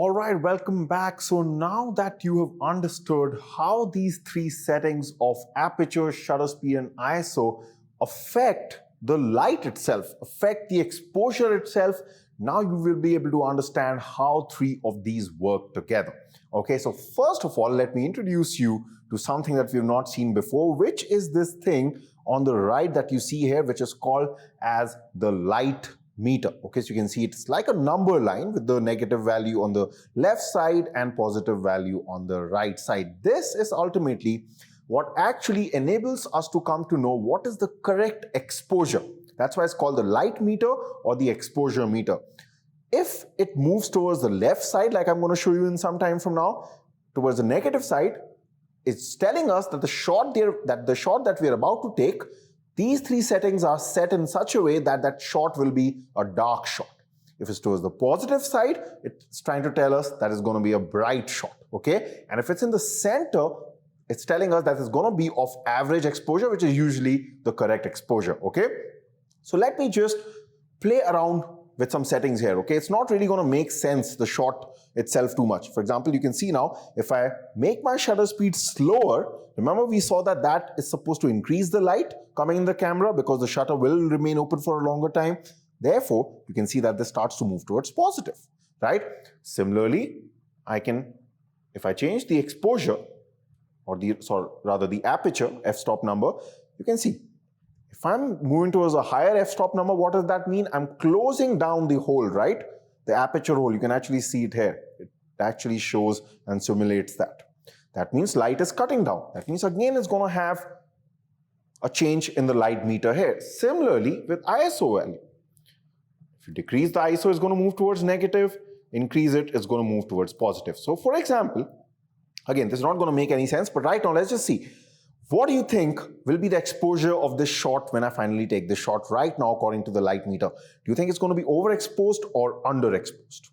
All right, welcome back. So now that you have understood how these three settings of aperture, shutter speed and ISO affect the light itself, affect the exposure itself, now you will be able to understand how three of these work together. Okay, so first of all, let me introduce you to something that we've not seen before, which is this thing on the right that you see here, which is called as the light meter. Okay, so you can see it's like a number line with the negative value on the left side and positive value on the right side. This is ultimately what actually enables us to come to know what is the correct exposure. That's why it's called the light meter or the exposure meter. If it moves towards the left side, like I'm going to show you in some time from now, towards the negative side, it's telling us that the shot that we're about to take, these three settings are set in such a way that that shot will be a dark shot. If it's towards the positive side, it's trying to tell us that it's going to be a bright shot, okay? And if it's in the center, it's telling us that it's going to be of average exposure, which is usually the correct exposure, okay? So let me just play around with some settings here, okay? It's not really going to make sense, the shot itself, too much. For example, you can see now, if I make my shutter speed slower, remember we saw that that is supposed to increase the light coming in the camera because the shutter will remain open for a longer time. Therefore, you can see that this starts to move towards positive, right? Similarly, if I change the exposure, or the aperture, f-stop number, you can see, if I'm moving towards a higher f-stop number, what does that mean? I'm closing down the hole, right? The aperture hole, you can actually see it here. It actually shows and simulates that. That means light is cutting down. That means again it's going to have a change in the light meter here. Similarly with ISO value. If you decrease the ISO, it's going to move towards negative. Increase it, it's going to move towards positive. So for example, again, this is not going to make any sense, but right now let's just see. What do you think will be the exposure of this shot when I finally take this shot right now according to the light meter? Do you think it's going to be overexposed or underexposed?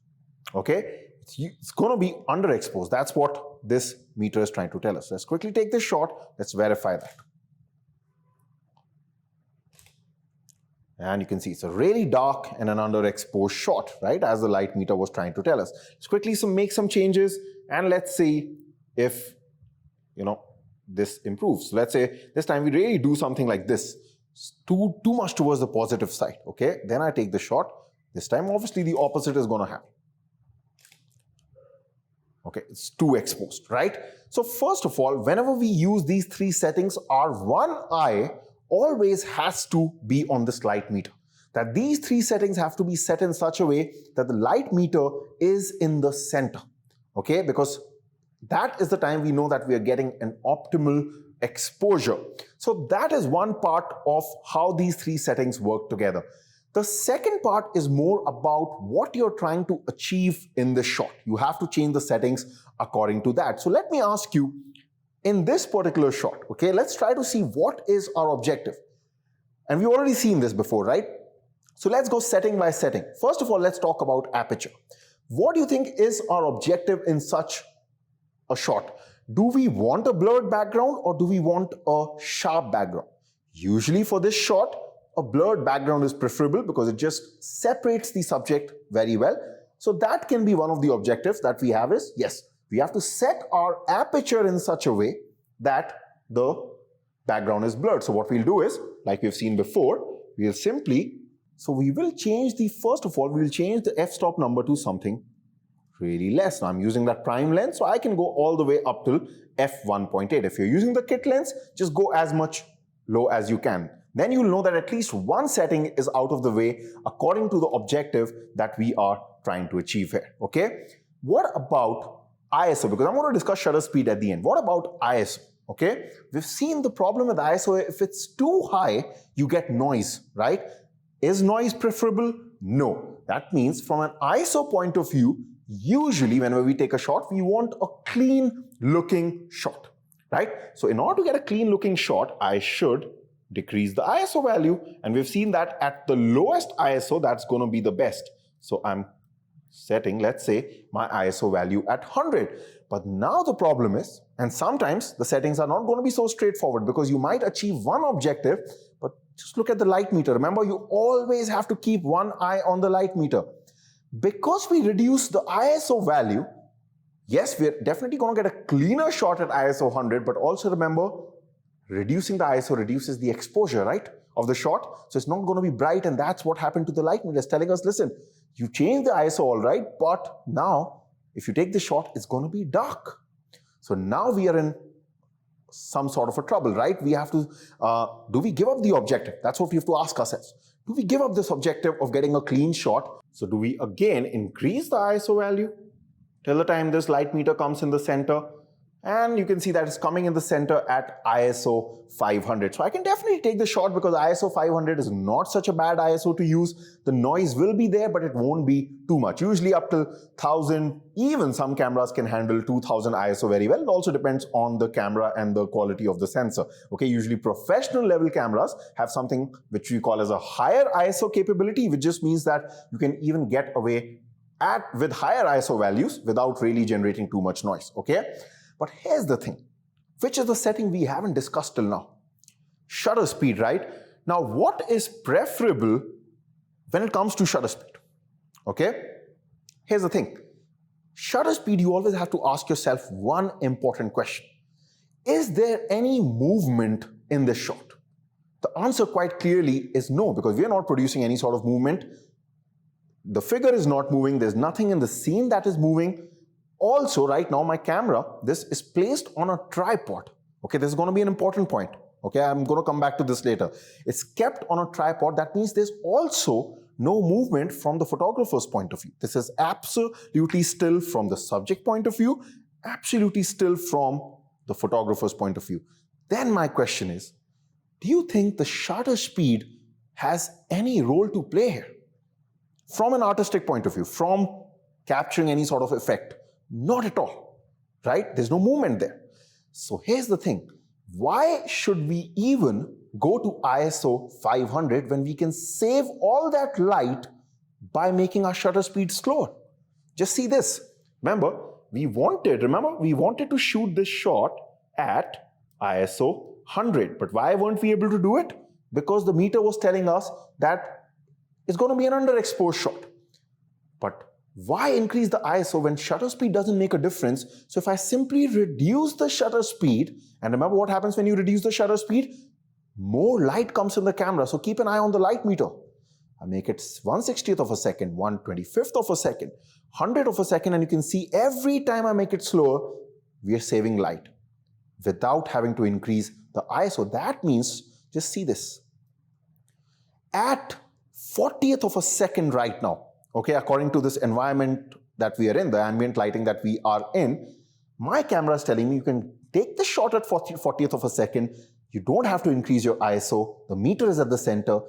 Okay, it's going to be underexposed. That's what this meter is trying to tell us. Let's quickly take this shot. Let's verify that. And you can see it's a really dark and an underexposed shot, right? As the light meter was trying to tell us. Let's quickly make some changes and let's see if, this improves. So let's say this time we really do something like this. Too much towards the positive side, okay? Then I take the shot. This time, obviously, the opposite is going to happen. Okay, it's too exposed, right? So first of all, whenever we use these three settings, our one eye always has to be on this light meter. That these three settings have to be set in such a way that the light meter is in the center, okay? Because that is the time we know that we are getting an optimal exposure. So that is one part of how these three settings work together. The second part is more about what you're trying to achieve in the shot. You have to change the settings according to that. So let me ask you, in this particular shot, okay, let's try to see what is our objective. And we've already seen this before, right? So let's go setting by setting. First of all, let's talk about aperture. What do you think is our objective in such a shot? Do we want a blurred background or do we want a sharp background? Usually for this shot, a blurred background is preferable because it just separates the subject very well. So that can be one of the objectives that we have is, yes, we have to set our aperture in such a way that the background is blurred. So what we'll do is, like we've seen before, we will change the f-stop number to something really less. Now I'm using that prime lens, so I can go all the way up till f1.8. If you're using the kit lens, just go as much low as you can. Then you'll know that at least one setting is out of the way according to the objective that we are trying to achieve here, okay? What about ISO? Because I'm going to discuss shutter speed at the end. What about ISO? Okay, we've seen the problem with ISO. If it's too high, you get noise, right? Is noise preferable? No. That means from an ISO point of view, usually whenever we take a shot, we want a clean looking shot, right? So in order to get a clean looking shot, I should decrease the ISO value. And we've seen that at the lowest ISO, that's going to be the best. So I'm setting, let's say, my ISO value at 100. But now the problem is, and sometimes the settings are not going to be so straightforward because you might achieve one objective, but just look at the light meter. Remember, you always have to keep one eye on the light meter. because we reduce the ISO value, yes, we're definitely going to get a cleaner shot at ISO 100, but also remember, reducing the ISO reduces the exposure, right, of the shot. So it's not going to be bright, and that's what happened to the light meter. It's telling us, listen, you change the ISO all right, but now if you take the shot, it's going to be dark. So now we are in some sort of a trouble, right? We have to, do we give up the objective? That's what we have to ask ourselves. Do we give up this objective of getting a clean shot? So do we again increase the ISO value till the time this light meter comes in the center? And you can see that it's coming in the center at ISO 500. So I can definitely take the shot because ISO 500 is not such a bad ISO to use. The noise will be there, but it won't be too much. Usually up to 1000, even some cameras can handle 2000 ISO very well. It also depends on the camera and the quality of the sensor. Okay, usually professional level cameras have something which we call as a higher ISO capability, which just means that you can even get away with higher ISO values without really generating too much noise. Okay. But here's the thing, which is the setting we haven't discussed till now? Shutter speed, right? Now, what is preferable when it comes to shutter speed? Okay? Here's the thing. Shutter speed, you always have to ask yourself one important question. Is there any movement in this shot? The answer quite clearly is no, because we are not producing any sort of movement. The figure is not moving. There's nothing in the scene that is moving. Also, right now, my camera, this is placed on a tripod. Okay, this is going to be an important point. Okay, I'm going to come back to this later. It's kept on a tripod. That means there's also no movement from the photographer's point of view. This is absolutely still from the subject point of view, absolutely still from the photographer's point of view. Then my question is, do you think the shutter speed has any role to play here? From an artistic point of view, from capturing any sort of effect? Not at all, right? There's no movement there. So here's the thing. Why should we even go to ISO 500 when we can save all that light by making our shutter speed slower? Just see this. Remember, we wanted to shoot this shot at ISO 100. But why weren't we able to do it? Because the meter was telling us that it's going to be an underexposed shot. But why increase the ISO when shutter speed doesn't make a difference? So if I simply reduce the shutter speed, and remember what happens when you reduce the shutter speed? More light comes in the camera. So keep an eye on the light meter. I make it 1/60th of a second, 1/25th of a second, 100th of a second, and you can see every time I make it slower, we are saving light without having to increase the ISO. That means, just see this. At 40th of a second right now, okay, according to this environment that we are in, the ambient lighting that we are in, my camera is telling me you can take the shot at 40th of a second. You don't have to increase your ISO. The meter is at the center.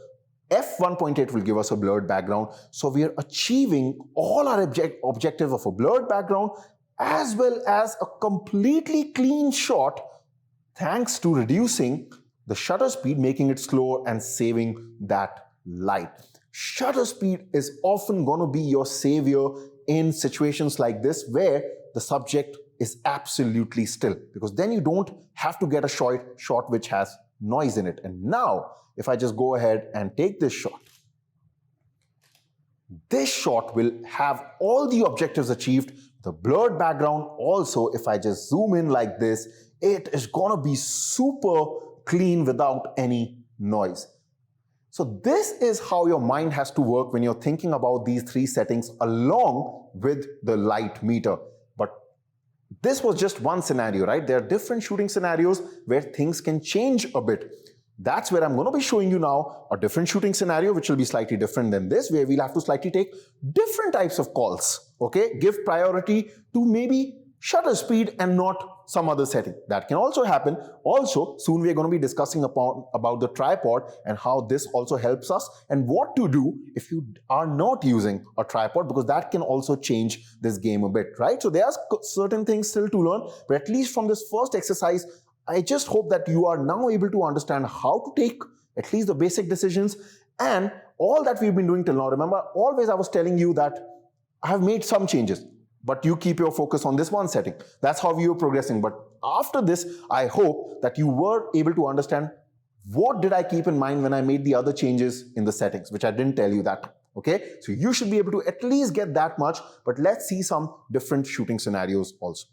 f1.8 will give us a blurred background. So we are achieving all our objective of a blurred background as well as a completely clean shot thanks to reducing the shutter speed, making it slower and saving that light. Shutter speed is often going to be your savior in situations like this where the subject is absolutely still, because then you don't have to get a shot which has noise in it. And now, if I just go ahead and take this shot will have all the objectives achieved. The blurred background also, if I just zoom in like this, it is going to be super clean without any noise. So this is how your mind has to work when you're thinking about these three settings along with the light meter. But this was just one scenario, right? There are different shooting scenarios where things can change a bit. That's where I'm going to be showing you now a different shooting scenario, which will be slightly different than this, where we'll have to slightly take different types of calls, okay? Give priority to maybe shutter speed and not some other setting. That can also happen. Also, soon we're going to be discussing about the tripod and how this also helps us and what to do if you are not using a tripod, because that can also change this game a bit, right? So there are certain things still to learn, but at least from this first exercise, I just hope that you are now able to understand how to take at least the basic decisions and all that we've been doing till now. Remember, always I was telling you that I have made some changes, but you keep your focus on this one setting. That's how we were progressing. But after this, I hope that you were able to understand what did I keep in mind when I made the other changes in the settings, which I didn't tell you that. Okay, so you should be able to at least get that much, but let's see some different shooting scenarios also.